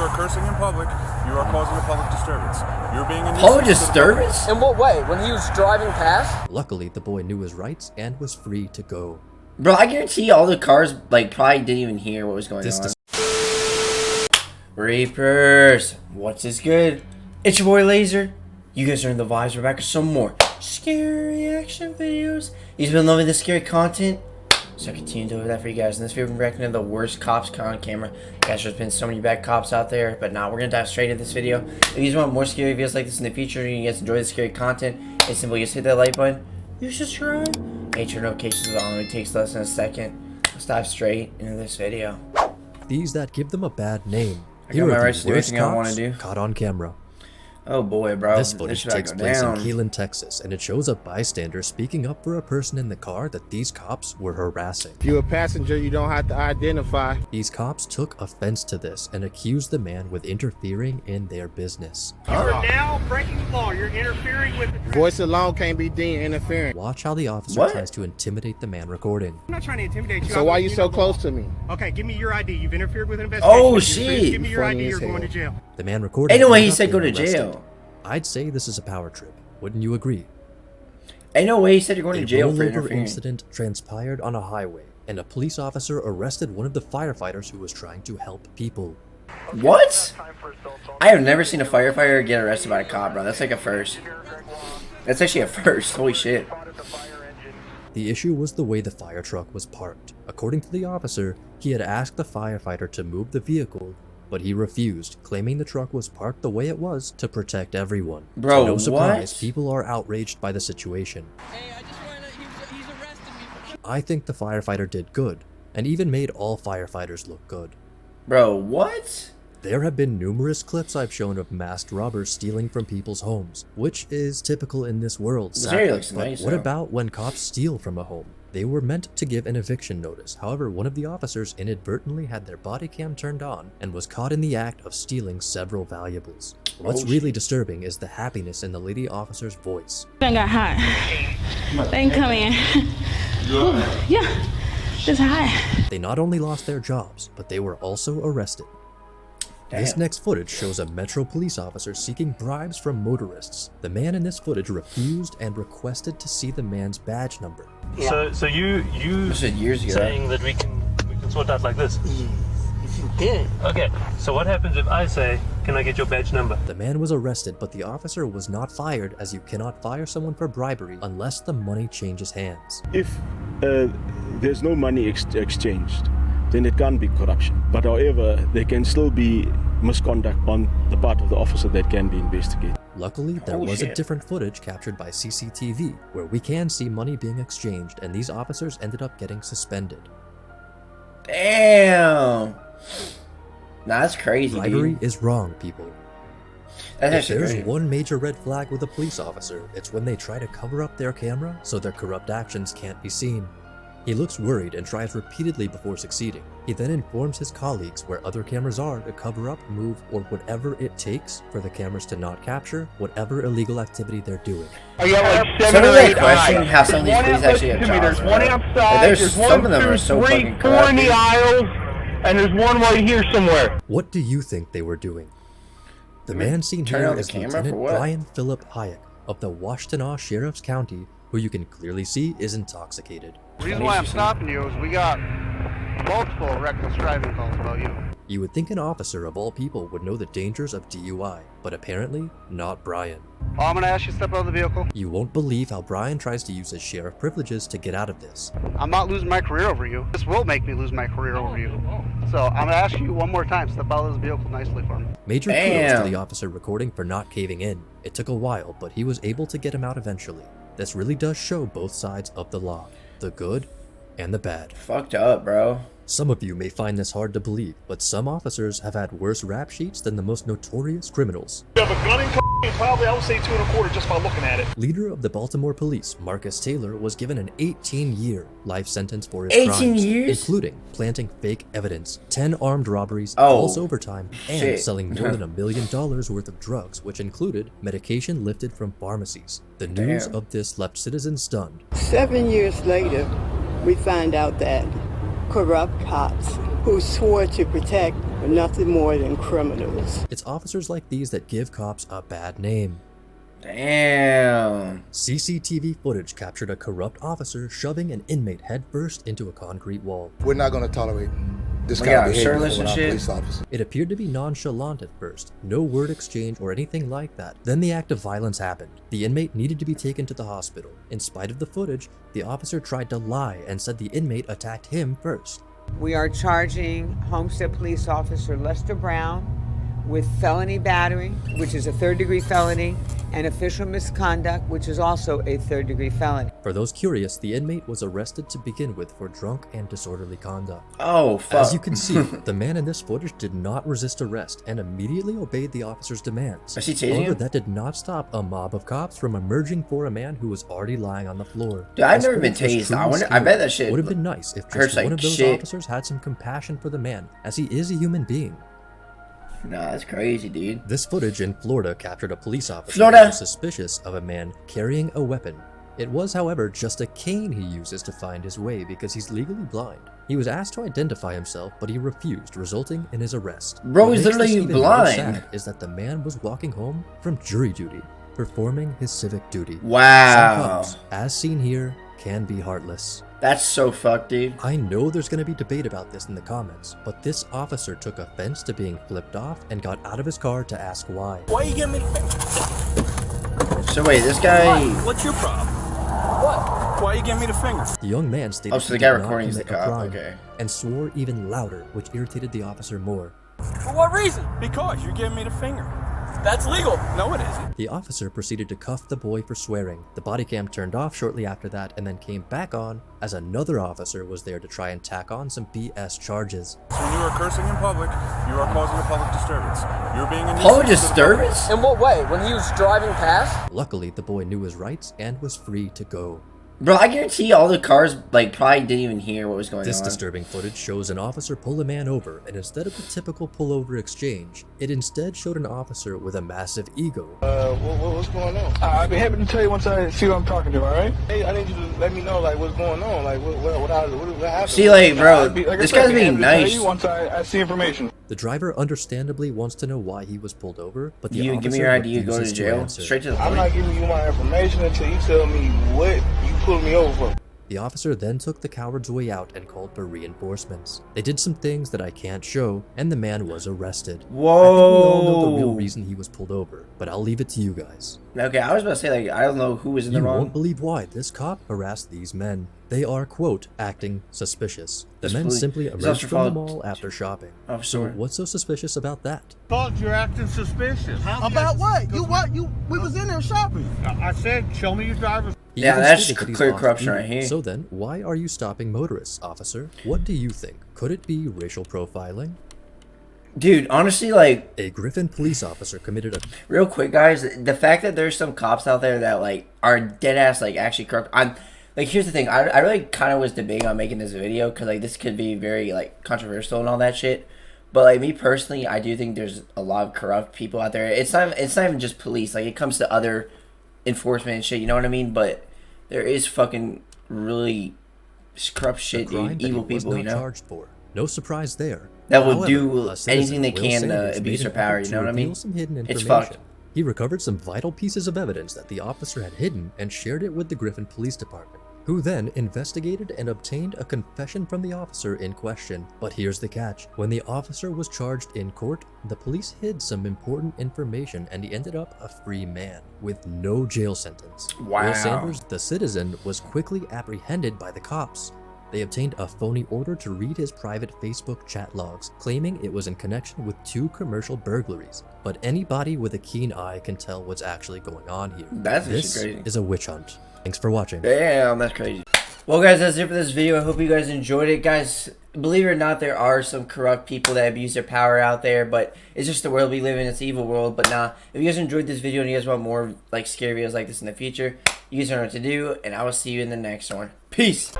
are cursing in public, you are causing a public disturbance. You're being a public disturbance? In what way? When he was driving past? Luckily, the boy knew his rights and was free to go. Bro, I guarantee all the cars like probably didn't even hear what was going on. Reapers, what's this good? It's your boy Laser. You guys are in the vibes. We're back with some more scary reaction videos. You've been loving this scary content, so I continue to do that for you guys. In this video, we're reacting to the worst cops caught on camera. Guys, there's been so many bad cops out there, but now we're gonna dive straight into this video. If you guys want more scary videos like this in the future, and you guys enjoy the scary content, it's simple. Just hit that like button, you subscribe, and turn notifications on. It takes less than a second. Let's dive straight into this video. These that give them a bad name. I got my rights to do everything I want to do. Caught on camera. Oh boy, bro. This footage takes place in Keelan, Texas, and it shows a bystander speaking up for a person in the car that these cops were harassing. If you're a passenger, you don't have to identify. These cops took offense to this and accused the man with interfering in their business. You are now breaking the law. You're interfering with the Voice alone can't be deemed interference. Watch how the officer tries to intimidate the man recording. I'm not trying to intimidate you. So why are you so close to me? Okay, give me your ID. You've interfered with an investigation. Oh shit! Give me your ID. You're going to jail. The man recording. Ain't no way he said go to jail. I'd say this is a power trip. Wouldn't you agree? Ain't no way he said you're going to jail for A rollover interfering. incident transpired on a highway, and a police officer arrested one of the firefighters who was trying to help people. What? I have never seen a firefighter get arrested by a cop, bro. That's like a first. That's actually a first. Holy shit. The issue was the way the fire truck was parked. According to the officer, he had asked the firefighter to move the vehicle, but he refused, claiming the truck was parked the way it was to protect everyone. Bro, so no surprise, what? people are outraged by the situation. Hey, I just wanna, he's arrested me. I think the firefighter did good, and even made all firefighters look good. Bro, what? There have been numerous clips I've shown of masked robbers stealing from people's homes, which is typical in this world, sadly. Looks But nice, what though. about when cops steal from a home? They were meant to give an eviction notice. However, one of the officers inadvertently had their body cam turned on and was caught in the act of stealing several valuables. What's really disturbing is the happiness in the lady officer's voice. I got hot. They can come in. Yeah, just hot. They not only lost their jobs, but they were also arrested. This next footage shows a Metro police officer seeking bribes from motorists. The man in this footage refused and requested to see the man's badge number. So you said years ago. saying that we can sort out like this? If you can. Okay. So what happens if I say, "Can I get your badge number?" The man was arrested, but the officer was not fired, as you cannot fire someone for bribery unless the money changes hands. If there's no money exchanged, then it can't be corruption. But however, there can still be misconduct on the part of the officer that can be investigated. Luckily, there was a different footage captured by CCTV, where we can see money being exchanged, and these officers ended up getting suspended. Damn. Nah, that's crazy, Bribery dude. is wrong, people. That's If actually there's crazy. one major red flag with a police officer, it's when they try to cover up their camera so their corrupt actions can't be seen. He looks worried and tries repeatedly before succeeding. He then informs his colleagues where other cameras are to cover up, move, or whatever it takes for the cameras to not capture whatever illegal activity they're doing. I got like Some of them question how some of these police actually have jobs. There's one outside. There's There's some one, of them are two, so three, fucking four corrupt, in the dude. aisles, and there's one right here somewhere. What do you think they were doing? The man seen turn here on the is camera Lieutenant for what? Brian Philip Hayek of the Washtenaw Sheriff's County, who you can clearly see is intoxicated. The reason why I'm stopping you is we got multiple reckless driving calls about you. You would think an officer of all people would know the dangers of DUI, but apparently not Brian. Oh, I'm gonna ask you to step out of the vehicle. You won't believe how Brian tries to use his sheriff privileges to get out of this. I'm not losing my career over you. This will make me lose my career over you. So I'm gonna ask you one more time, step out of this vehicle nicely for me. Major kudos Damn. to the officer recording for not caving in. It took a while, but he was able to get him out eventually. This really does show both sides of the law, the good and the bad. Fucked up, bro. Some of you may find this hard to believe, but some officers have had worse rap sheets than the most notorious criminals. You have a gun in probably, I would say 2 1/4 just by looking at it. Leader of the Baltimore Police, Marcus Taylor, was given an 18-year life sentence for his 18 crimes, years? including planting fake evidence, 10 armed robberies, Oh, false overtime, and shit. selling more than $1 million worth of drugs, which included medication lifted from pharmacies. The news Damn. of this left citizens stunned. 7 years later, we find out that corrupt cops who swore to protect nothing more than criminals. It's officers like these that give cops a bad name. Damn. CCTV footage captured a corrupt officer shoving an inmate headfirst into a concrete wall. We're not going to tolerate this Oh kind my of God, behavior shirtless from and our shit. police officers. It appeared to be nonchalant at first, no word exchange or anything like that. Then the act of violence happened. The inmate needed to be taken to the hospital. In spite of the footage, the officer tried to lie and said the inmate attacked him first. We are charging Homestead Police Officer Lester Brown with felony battery, which is a third-degree felony, and official misconduct, which is also a third-degree felony. For those curious, the inmate was arrested to begin with for drunk and disorderly conduct. Oh, fuck. As you can see, the man in this footage did not resist arrest and immediately obeyed the officer's demands. Is he tasing However, him? that did not stop a mob of cops from emerging for a man who was already lying on the floor. Dude, I've This never been footage was tased. I truly wonder. I scary. bet that shit would have been nice if hurts just like one of those shit. officers had some compassion for the man, as he is a human being. Nah, that's crazy, dude. This footage in Florida captured a police officer Florida. who was suspicious of a man carrying a weapon. It was, however, just a cane he uses to find his way because he's legally blind. He was asked to identify himself, but he refused, resulting in his arrest. Bro, What he's makes this literally even more blind. sad is that the man was walking home from jury duty, performing his civic duty. Wow. Some cops, as seen here, can be heartless. That's so fucked, dude. I know there's going to be debate about this in the comments, but this officer took offense to being flipped off and got out of his car to ask why. Why you giving me the finger? So wait, this guy. What's your problem? What? Why you giving me the finger? The young man stated Oh, so he the guy did not recording is the commit a cop, crime, okay. and swore even louder, which irritated the officer more. For what reason? Because you're giving me the finger. That's legal. No, it isn't. The officer proceeded to cuff the boy for swearing. The body cam turned off shortly after that and then came back on as another officer was there to try and tack on some BS charges. When you are cursing in public, you are causing a public disturbance. You're being a Public nuisance to the public. disturbance? In what way? When he was driving past? Luckily, the boy knew his rights and was free to go. Bro, I guarantee all the cars like probably didn't even hear what was going This on. disturbing footage shows an officer pull a man over, and instead of the typical pullover exchange, it instead showed an officer with a massive ego. What's going on? I'll be happy to tell you once I see who I'm talking to, alright? Hey, I need you to let me know, like, what's going on. Like, what happened? See, like, bro, Like I this said, guy's I'll be being happy to tell nice. you once I see information. The driver understandably wants to know why he was pulled over, but the You officer give me your ID, you go to refuses jail. answer. Straight to the I'm point. not giving you my information until you tell me what you pulled me over for. The officer then took the coward's way out and called for reinforcements. They did some things that I can't show, and the man was arrested. Whoa. I think we all know the real reason he was pulled over, but I'll leave it to you guys. Okay, I was about to say, like, I don't know who was in the You wrong. won't believe why this cop harassed these men. They are, quote, acting suspicious. The This men police- simply this emerged officer from the followed- mall after shopping. Oh, So sorry. what's so suspicious about that? Thought you're acting suspicious. About what? We was in there shopping. I said, show me your driver's. He Yeah, even that's stated that he's clear lost corruption duty. right here. So then, why are you stopping motorists, officer? What do you think? Could it be racial profiling? Dude, honestly, like, A Griffin police officer committed a real quick, guys, the fact that there's some cops out there that, like, are dead-ass, like, actually corrupt. I'm, like, here's the thing. I really kind of was debating on making this video because, like, this could be very, like, controversial and all that shit. But, like, me personally, I do think there's a lot of corrupt people out there. It's not even just police. Like, it comes to other enforcement and shit, you know what I mean? But there is fucking really corrupt shit, crime dude. that Evil he was people, not you know? charged for. No surprise there. That will However, do a citizen, anything they Will can to Sanders, abuse made their an power, effort you know to what I mean? reveal some hidden It's information. fucked. He recovered some vital pieces of evidence that the officer had hidden and shared it with the Griffin Police Department, who then investigated and obtained a confession from the officer in question. But here's the catch. When the officer was charged in court, the police hid some important information and he ended up a free man with no jail sentence. Wow. Will Sanders, the citizen, was quickly apprehended by the cops. They obtained a phony order to read his private Facebook chat logs, claiming it was in connection with 2 commercial burglaries. But anybody with a keen eye can tell what's actually going on here. That's actually This crazy. is a witch hunt. Thanks for watching. Damn, that's crazy. Well, guys, that's it for this video. I hope you guys enjoyed it. Guys, believe it or not, there are some corrupt people that abuse their power out there, but it's just the world we live in. It's an evil world. But nah, if you guys enjoyed this video and you guys want more like scary videos like this in the future, you guys know what to do, and I will see you in the next one. Peace.